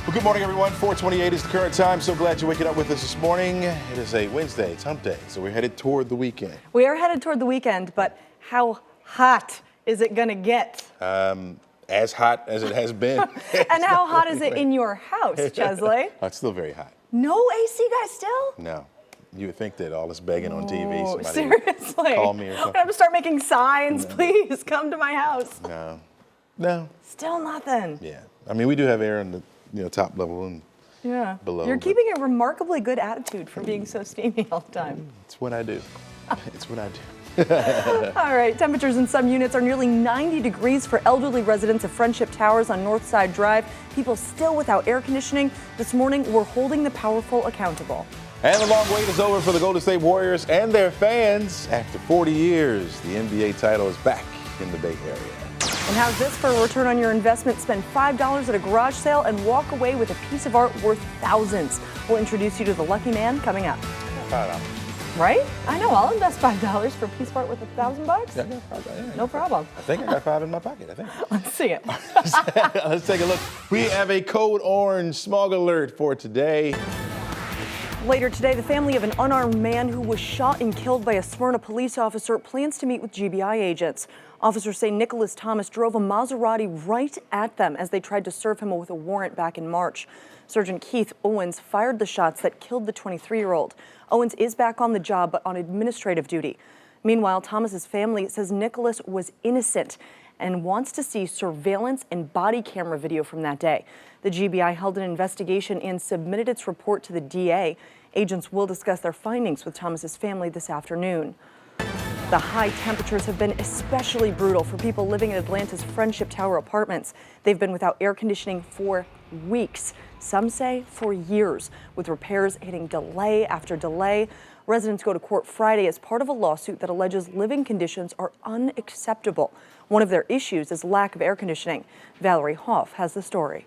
Well, good morning, everyone. 4:28 is the current time. So glad you're waking up with us this morning. It is a Wednesday. It's hump day, so we're headed toward the weekend. We are headed toward the weekend, but how hot is it going to get? As hot as it has been. And how hot is it in your house, Chesley? It's still very hot. No AC, guys, still? No. You would think that all this begging on TV, somebody seriously? would call me or something. I'm going to start making signs. Please come to my house. No. Still nothing. Yeah. I mean, we do have air in the top level and below. You're keeping a remarkably good attitude for being so steamy all the time. It's what I do. It's what I do. All right, temperatures in some units are nearly 90 degrees for elderly residents of Friendship Towers on Northside Drive. People still without air conditioning. This morning, we're holding the powerful accountable. And the long wait is over for the Golden State Warriors and their fans. After 40 years, the NBA title is back in the Bay Area. And how's this for a return on your investment? Spend $5 at a garage sale and walk away with a piece of art worth thousands. We'll introduce you to the lucky man coming up. $5. Right? I know. I'll invest $5 for a piece of art worth $1,000. Yeah, no problem. I think I got 5 in my pocket. I think. Let's see it. Let's take a look. We have a code orange smog alert for today. Later today, the family of an unarmed man who was shot and killed by a Smyrna police officer plans to meet with GBI agents. Officers say Nicholas Thomas drove a Maserati right at them as they tried to serve him with a warrant back in March. Sergeant Keith Owens fired the shots that killed the 23-year-old. Owens is back on the job, but on administrative duty. Meanwhile, Thomas's family says Nicholas was innocent and wants to see surveillance and body camera video from that day. The GBI held an investigation and submitted its report to the DA. Agents will discuss their findings with Thomas's family this afternoon. The high temperatures have been especially brutal for people living in Atlanta's Friendship Tower apartments. They've been without air conditioning for weeks. Some say for years, with repairs hitting delay after delay. Residents go to court Friday as part of a lawsuit that alleges living conditions are unacceptable. One of their issues is lack of air conditioning. Valerie Hoff has the story.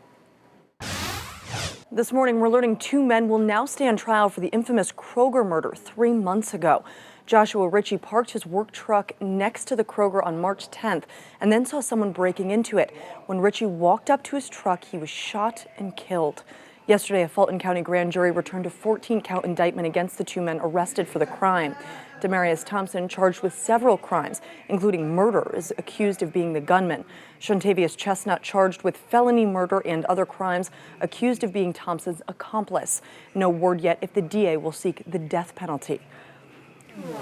This morning, we're learning 2 men will now stand trial for the infamous Kroger murder 3 months ago. Joshua Ritchie parked his work truck next to the Kroger on March 10th and then saw someone breaking into it. When Ritchie walked up to his truck, he was shot and killed. Yesterday, a Fulton County grand jury returned a 14-count indictment against the 2 men arrested for the crime. Demarius Thompson, charged with several crimes, including murder, is accused of being the gunman. Shontavious Chestnut, charged with felony murder and other crimes, accused of being Thompson's accomplice. No word yet if the DA will seek the death penalty.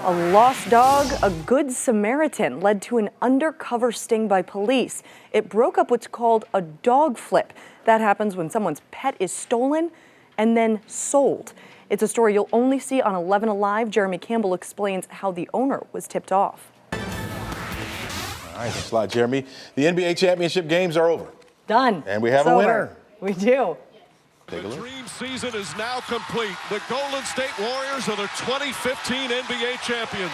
A lost dog, a good Samaritan, led to an undercover sting by police. It broke up what's called a dog flip. That happens when someone's pet is stolen and then sold. It's a story you'll only see on 11 Alive. Jeremy Campbell explains how the owner was tipped off. All right, thanks a lot, Jeremy. The NBA championship games are over. Done. And we have a winner. We do. The dream season is now complete. The Golden State Warriors are the 2015 NBA champions.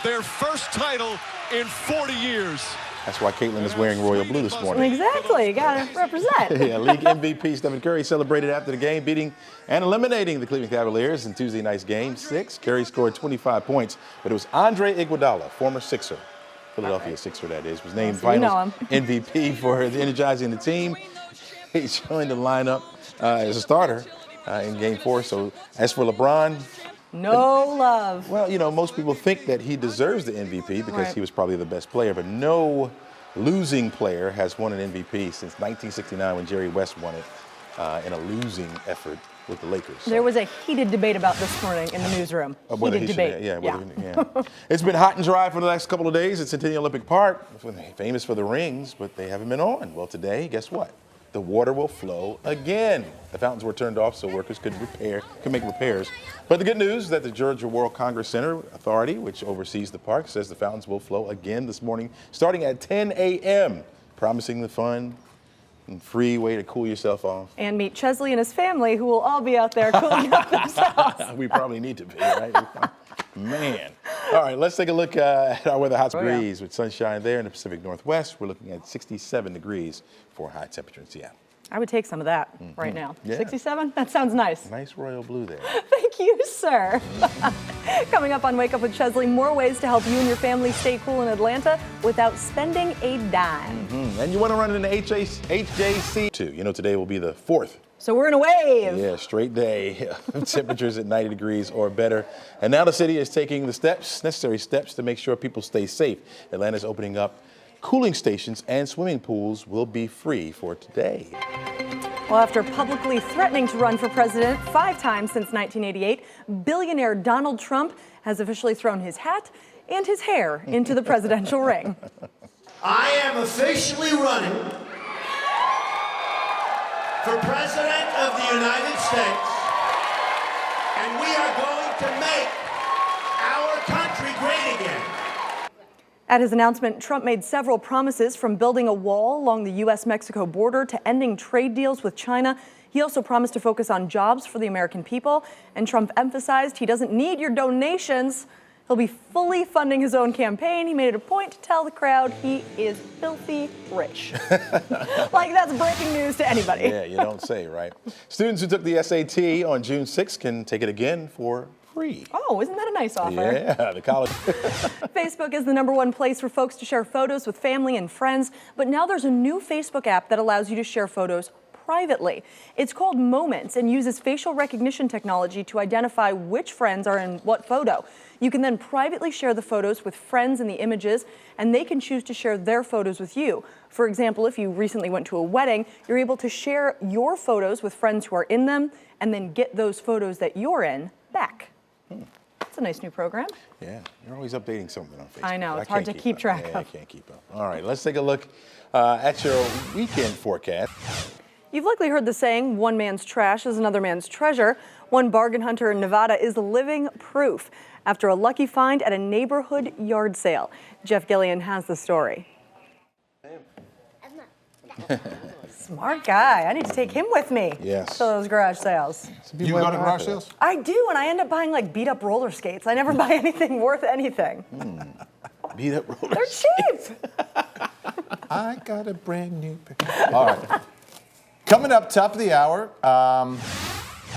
Their first title in 40 years. That's why Caitlin is wearing royal blue this morning. Exactly. You got to represent. Yeah, league MVP Stephen Curry celebrated after the game, beating and eliminating the Cleveland Cavaliers in Tuesday night's Game 6. Curry scored 25 points, but it was Andre Iguodala, former Sixer, Philadelphia Sixer that is, was named Finals MVP for energizing the team. He joined the lineup as a starter in Game 4. So as for LeBron, no love. Well, you know, most people think that he deserves the MVP because he was probably the best player, but no losing player has won an MVP since 1969 when Jerry West won it in a losing effort with the Lakers. So. There was a heated debate about this morning in the newsroom. Heated debate. Yeah. It's been hot and dry for the last couple of days at Centennial Olympic Park, famous for the rings, but they haven't been on. Well, today, guess what? The water will flow again. The fountains were turned off so workers could make repairs. But the good news is that the Georgia World Congress Center Authority, which oversees the park, says the fountains will flow again this morning, starting at 10 a.m., promising the fun and free way to cool yourself off. And meet Chesley and his family, who will all be out there cooling up themselves. We probably need to be, right? Man. All right, let's take a look at our weather hot degrees with sunshine there in the Pacific Northwest. We're looking at 67 degrees for high temperature in Seattle. I would take some of that right now. Yeah. 67? That sounds nice. Nice royal blue there. Thank you, sir. Coming up on Wake Up with Chesley, more ways to help you and your family stay cool in Atlanta without spending a dime. And you want to run into HJC too. You know, today will be the 4th. So we're in a wave. Yeah, straight day. Temperatures at 90 degrees or better. And now the city is taking the necessary steps to make sure people stay safe. Atlanta's opening up cooling stations and swimming pools will be free for today. Well, after publicly threatening to run for president 5 times since 1988, billionaire Donald Trump has officially thrown his hat and his hair into the presidential ring. I am officially running for President of the United States, and we are going to make our country great again. At his announcement, Trump made several promises, from building a wall along the U.S.-Mexico border to ending trade deals with China. He also promised to focus on jobs for the American people, and Trump emphasized he doesn't need your donations. He'll be fully funding his own campaign. He made it a point to tell the crowd he is filthy rich. Like that's breaking news to anybody. Yeah, you don't say, right? Students who took the SAT on June 6th can take it again for free. Oh, isn't that a nice offer? Yeah, the college. Facebook is the #1 place for folks to share photos with family and friends, but now there's a new Facebook app that allows you to share photos privately. It's called Moments and uses facial recognition technology to identify which friends are in what photo. You can then privately share the photos with friends in the images, and they can choose to share their photos with you. For example, if you recently went to a wedding, you're able to share your photos with friends who are in them and then get those photos that you're in back. That's a nice new program. Yeah, you're always updating something on Facebook. I know, it's hard to keep track of. I can't keep up. All right, let's take a look at your weekend forecast. You've likely heard the saying, one man's trash is another man's treasure. One bargain hunter in Nevada is living proof after a lucky find at a neighborhood yard sale. Jeff Gillian has the story. Smart guy. I need to take him with me Yes. to those garage sales. You go to garage sales? I do, and I end up buying like beat up roller skates. I never buy anything worth anything. Beat up rollers. They're cheap. I got a brand new pair. All right. Coming up top of the hour,